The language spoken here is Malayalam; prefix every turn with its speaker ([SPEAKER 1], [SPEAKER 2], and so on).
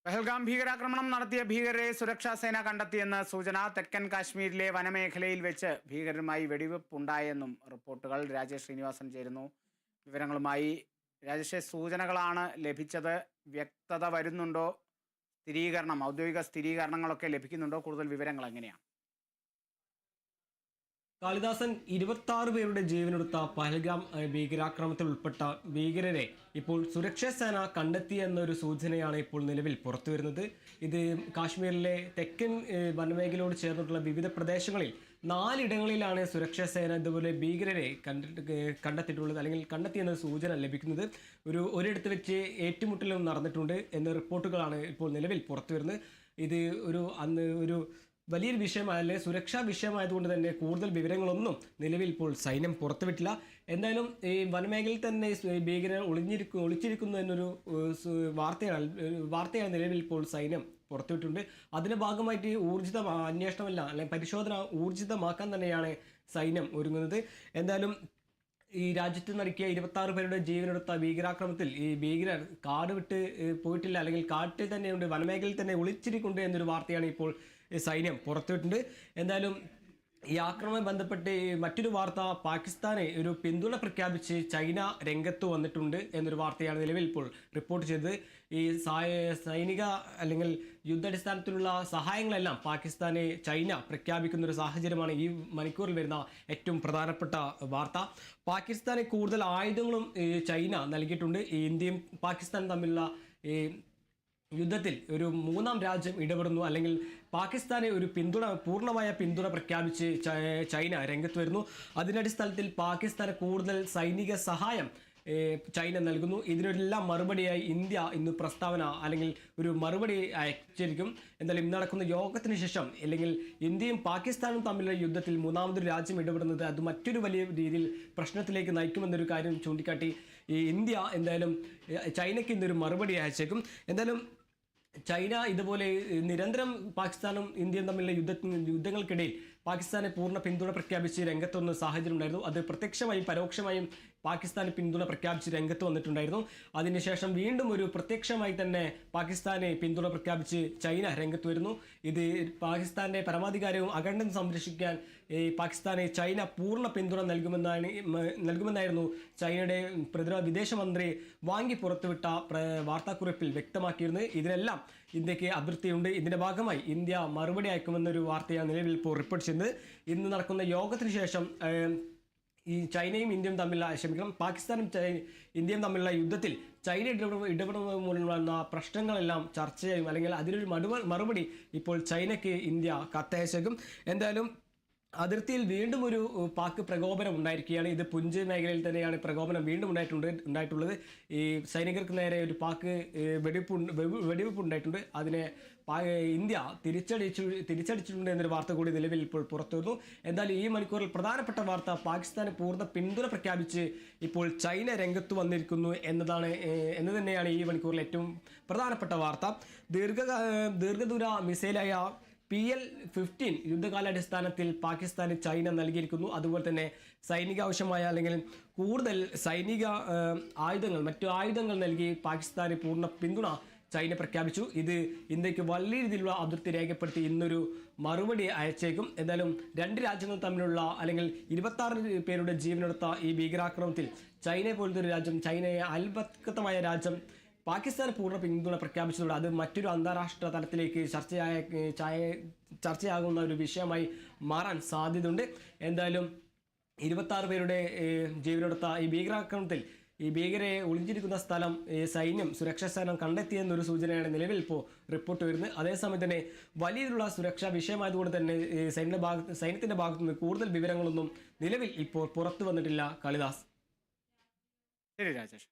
[SPEAKER 1] പഹൽഗാം ഭീകരാക്രമണം നടത്തിയ ഭീകരരെ സുരക്ഷാ സേന കണ്ടെത്തിയെന്ന് സൂചന. തെക്കൻ കാശ്മീരിലെ വനമേഖലയിൽ വെച്ച് ഭീകരരുമായി വെടിവെപ്പുണ്ടായെന്നും റിപ്പോർട്ടുകൾ. രാജേഷ് ശ്രീനിവാസൻ ചേരുന്നു വിവരങ്ങളുമായി. രാജേഷ്, സൂചനകളാണ് ലഭിച്ചത്. വ്യക്തത വരുന്നുണ്ടോ? ഔദ്യോഗിക സ്ഥിരീകരണങ്ങളൊക്കെ ലഭിക്കുന്നുണ്ടോ? കൂടുതൽ വിവരങ്ങൾ എങ്ങനെയാണ്?
[SPEAKER 2] കാളിദാസൻ 26 പേരുടെ ജീവനെടുത്ത പഹൽഗാം ഭീകരാക്രമണത്തിൽ ഉൾപ്പെട്ട ഭീകരരെ ഇപ്പോൾ സുരക്ഷാ സേന കണ്ടെത്തി എന്നൊരു സൂചനയാണ് ഇപ്പോൾ നിലവിൽ പുറത്തു വരുന്നത്. ഇത് കാശ്മീരിലെ തെക്കൻ വനമേഖലയോട് ചേർന്നിട്ടുള്ള വിവിധ പ്രദേശങ്ങളിൽ 4 ഇടങ്ങളിലാണ് സുരക്ഷാ സേന ഇതുപോലെ ഭീകരരെ കണ്ടെത്തിയിട്ടുള്ളത്, അല്ലെങ്കിൽ കണ്ടെത്തിയെന്ന സൂചന ലഭിക്കുന്നത്. ഒരിടത്ത് വെച്ച് ഏറ്റുമുട്ടലും നടന്നിട്ടുണ്ട് എന്ന റിപ്പോർട്ടുകളാണ് ഇപ്പോൾ നിലവിൽ പുറത്തു വരുന്നത്. ഇത് ഒരു വലിയൊരു വിഷയമായ സുരക്ഷാ വിഷയമായതുകൊണ്ട് തന്നെ കൂടുതൽ വിവരങ്ങളൊന്നും നിലവിൽ ഇപ്പോൾ സൈന്യം പുറത്തുവിട്ടില്ല. എന്തായാലും ഈ വനമേഖലയിൽ തന്നെ ഭീകരർ ഒളിച്ചിരിക്കുന്നു എന്നൊരു വാർത്തയാണ് നിലവിൽ ഇപ്പോൾ സൈന്യം പുറത്തുവിട്ടിട്ടുണ്ട്. അതിൻ്റെ ഭാഗമായിട്ട് അന്വേഷണമല്ല അല്ലെങ്കിൽ പരിശോധന ഊർജിതമാക്കാൻ തന്നെയാണ് സൈന്യം ഒരുങ്ങുന്നത്. എന്തായാലും ഈ രാജ്യത്ത് നടുക്കിയ 26 പേരുടെ ജീവനെടുത്ത ഭീകരാക്രമണത്തിൽ ഈ ഭീകരർ കാട് വിട്ട് പോയിട്ടില്ല, അല്ലെങ്കിൽ കാട്ടിൽ തന്നെയുണ്ട്, വനമേഖലയിൽ തന്നെ ഒളിച്ചിരിക്കുന്നുണ്ട് എന്നൊരു വാർത്തയാണ് ഇപ്പോൾ സൈന്യം പുറത്തുവിട്ടിട്ടുണ്ട്. എന്തായാലും ഈ ആക്രമണവുമായി ബന്ധപ്പെട്ട് മറ്റൊരു വാർത്ത, പാകിസ്ഥാനെ ഒരു പിന്തുണ പ്രഖ്യാപിച്ച് ചൈന രംഗത്ത് വന്നിട്ടുണ്ട് എന്നൊരു വാർത്തയാണ് നിലവിൽ ഇപ്പോൾ റിപ്പോർട്ട് ചെയ്തത്. ഈ സൈനിക അല്ലെങ്കിൽ യുദ്ധാടിസ്ഥാനത്തിലുള്ള സഹായങ്ങളെല്ലാം പാകിസ്ഥാനെ ചൈന പ്രഖ്യാപിക്കുന്ന ഒരു സാഹചര്യമാണ് ഈ മണിക്കൂറിൽ വരുന്ന ഏറ്റവും പ്രധാനപ്പെട്ട വാർത്ത. പാകിസ്ഥാനെ കൂടുതൽ ആയുധങ്ങളും ചൈന നൽകിയിട്ടുണ്ട്. ഇന്ത്യയും പാകിസ്ഥാനും തമ്മിലുള്ള യുദ്ധത്തിൽ ഒരു മൂന്നാം രാജ്യം ഇടപെടുന്നു, അല്ലെങ്കിൽ പാകിസ്ഥാനെ ഒരു പൂർണ്ണമായ പിന്തുണ പ്രഖ്യാപിച്ച് ചൈന രംഗത്ത് വരുന്നു. അതിൻ്റെ അടിസ്ഥാനത്തിൽ പാകിസ്ഥാന് കൂടുതൽ സൈനിക സഹായം ചൈന നൽകുന്നു. ഇതിനെല്ലാം മറുപടിയായി ഇന്ത്യ ഇന്ന് പ്രസ്താവന അല്ലെങ്കിൽ ഒരു മറുപടി അയച്ചിരിക്കും. എന്തായാലും ഇന്ന് നടക്കുന്ന യോഗത്തിന് ശേഷം, അല്ലെങ്കിൽ ഇന്ത്യയും പാകിസ്ഥാനും തമ്മിലുള്ള യുദ്ധത്തിൽ മൂന്നാമതൊരു രാജ്യം ഇടപെടുന്നത് അത് മറ്റൊരു വലിയ രീതിയിൽ പ്രശ്നത്തിലേക്ക് നയിക്കുമെന്നൊരു കാര്യം ചൂണ്ടിക്കാട്ടി ഈ ഇന്ത്യ എന്തായാലും ചൈനയ്ക്ക് ഇന്നൊരു മറുപടി അയച്ചേക്കും. എന്തായാലും ചൈന ഇതുപോലെ നിരന്തരം പാകിസ്ഥാനും ഇന്ത്യയും തമ്മിലുള്ള യുദ്ധങ്ങൾക്കിടയിൽ പാകിസ്ഥാനെ പൂർണ്ണ പിന്തുണ പ്രഖ്യാപിച്ച് രംഗത്ത് വന്ന സാഹചര്യം ഉണ്ടായിരുന്നു. അത് പ്രത്യക്ഷമായും പരോക്ഷമായും പാകിസ്ഥാന് പിന്തുണ പ്രഖ്യാപിച്ച് രംഗത്ത് വന്നിട്ടുണ്ടായിരുന്നു. അതിനുശേഷം വീണ്ടും ഒരു പ്രത്യക്ഷമായി തന്നെ പാകിസ്ഥാനെ പിന്തുണ പ്രഖ്യാപിച്ച് ചൈന രംഗത്ത് വരുന്നു. ഇത് പാകിസ്ഥാന്റെ പരമാധികാരവും അഖണ്ഡതയും സംരക്ഷിക്കാൻ പാകിസ്ഥാനെ ചൈന പൂർണ്ണ പിന്തുണ നൽകുമെന്നായിരുന്നു ചൈനയുടെ വിദേശമന്ത്രി വാങ്ങി പുറത്തുവിട്ട വാർത്താക്കുറിപ്പിൽ വ്യക്തമാക്കിയിരുന്നത്. ഇതിനെല്ലാം ഇന്ത്യക്ക് അതിർത്തിയുണ്ട്. ഇതിന്റെ ഭാഗമായി ഇന്ത്യ മറുപടി അയക്കുമെന്നൊരു വാർത്തയാണ് നിലവിൽ ഇപ്പോൾ റിപ്പോർട്ട് ചെയ്യുന്നത്. ഇന്ന് നടക്കുന്ന യോഗത്തിന് ശേഷം ഈ ചൈനയും ഇന്ത്യയും തമ്മിലുള്ള പാകിസ്ഥാനും ഇന്ത്യയും തമ്മിലുള്ള യുദ്ധത്തിൽ ചൈന ഇടപെടുന്നത് മൂലമുള്ള പ്രശ്നങ്ങളെല്ലാം ചർച്ച ചെയ്യും, അല്ലെങ്കിൽ അതിനൊരു മറുപടി ഇപ്പോൾ ചൈനയ്ക്ക് ഇന്ത്യ കത്തയച്ചേക്കും. എന്തായാലും അതിർത്തിയിൽ വീണ്ടും ഒരു പാക് പ്രകോപനം ഉണ്ടായിരിക്കുകയാണ്. ഇത് പുഞ്ച് മേഖലയിൽ തന്നെയാണ് പ്രകോപനം വീണ്ടും ഉണ്ടായിട്ടുള്ളത്. ഈ സൈനികർക്ക് നേരെ ഒരു പാക് വെടിവെപ്പ് ഉണ്ടായിട്ടുണ്ട്. അതിനെ ഇന്ത്യ തിരിച്ചടിച്ചിട്ടുണ്ട് എന്നൊരു വാർത്ത കൂടി നിലവിൽ ഇപ്പോൾ പുറത്തു വന്നു. എന്തായാലും ഈ മണിക്കൂറിൽ പ്രധാനപ്പെട്ട വാർത്ത, പാകിസ്ഥാന് പൂർണ്ണ പിന്തുണ പ്രഖ്യാപിച്ച് ഇപ്പോൾ ചൈന രംഗത്ത് വന്നിരിക്കുന്നു എന്ന് തന്നെയാണ് ഈ മണിക്കൂറിൽ ഏറ്റവും പ്രധാനപ്പെട്ട വാർത്ത. ദീർഘദൂര മിസൈലായ PL-15 യുദ്ധകാലാടിസ്ഥാനത്തിൽ പാകിസ്ഥാന് ചൈന നൽകിയിരിക്കുന്നു. അതുപോലെ തന്നെ സൈനിക ആവശ്യമായ അല്ലെങ്കിൽ കൂടുതൽ സൈനിക മറ്റു ആയുധങ്ങൾ നൽകി പാകിസ്ഥാന് പൂർണ്ണ പിന്തുണ ചൈന പ്രഖ്യാപിച്ചു. ഇത് ഇന്ത്യക്ക് വലിയ രീതിയിലുള്ള അതിർത്തി രേഖപ്പെടുത്തി ഇന്നൊരു മറുപടി അയച്ചേക്കും. എന്തായാലും രണ്ട് രാജ്യങ്ങൾ തമ്മിലുള്ള അല്ലെങ്കിൽ 26 പേരുടെ ജീവനെടുത്ത ഈ ഭീകരാക്രമണത്തിൽ ചൈനയെ പോലത്തെ ഒരു രാജ്യം, ചൈനയെ അയൽപക്കമായ രാജ്യം പാകിസ്ഥാന് പൂർണ്ണ പിന്തുണ പ്രഖ്യാപിച്ചതോടെ അത് മറ്റൊരു അന്താരാഷ്ട്ര തലത്തിലേക്ക് ചർച്ചയാകുന്ന ഒരു വിഷയമായി മാറാൻ സാധ്യതയുണ്ട്. എന്തായാലും 26 പേരുടെ ജീവനെടുത്ത ഈ ഭീകരാക്രമണത്തിൽ ഈ ഭീകരരെ ഒളിഞ്ഞിരിക്കുന്ന സ്ഥലം സുരക്ഷാ സേന കണ്ടെത്തിയെന്നൊരു സൂചനയാണ് നിലവിൽ ഇപ്പോൾ റിപ്പോർട്ട് വരുന്നത്. അതേസമയം തന്നെ വലിയുള്ള സുരക്ഷാ വിഷയമായതുകൊണ്ട് തന്നെ സൈന്യത്തിന്റെ ഭാഗത്തുനിന്ന് കൂടുതൽ വിവരങ്ങളൊന്നും നിലവിൽ ഇപ്പോൾ പുറത്തു വന്നിട്ടില്ല. കാളിദാസ്.
[SPEAKER 1] ശരി രാജേഷ്.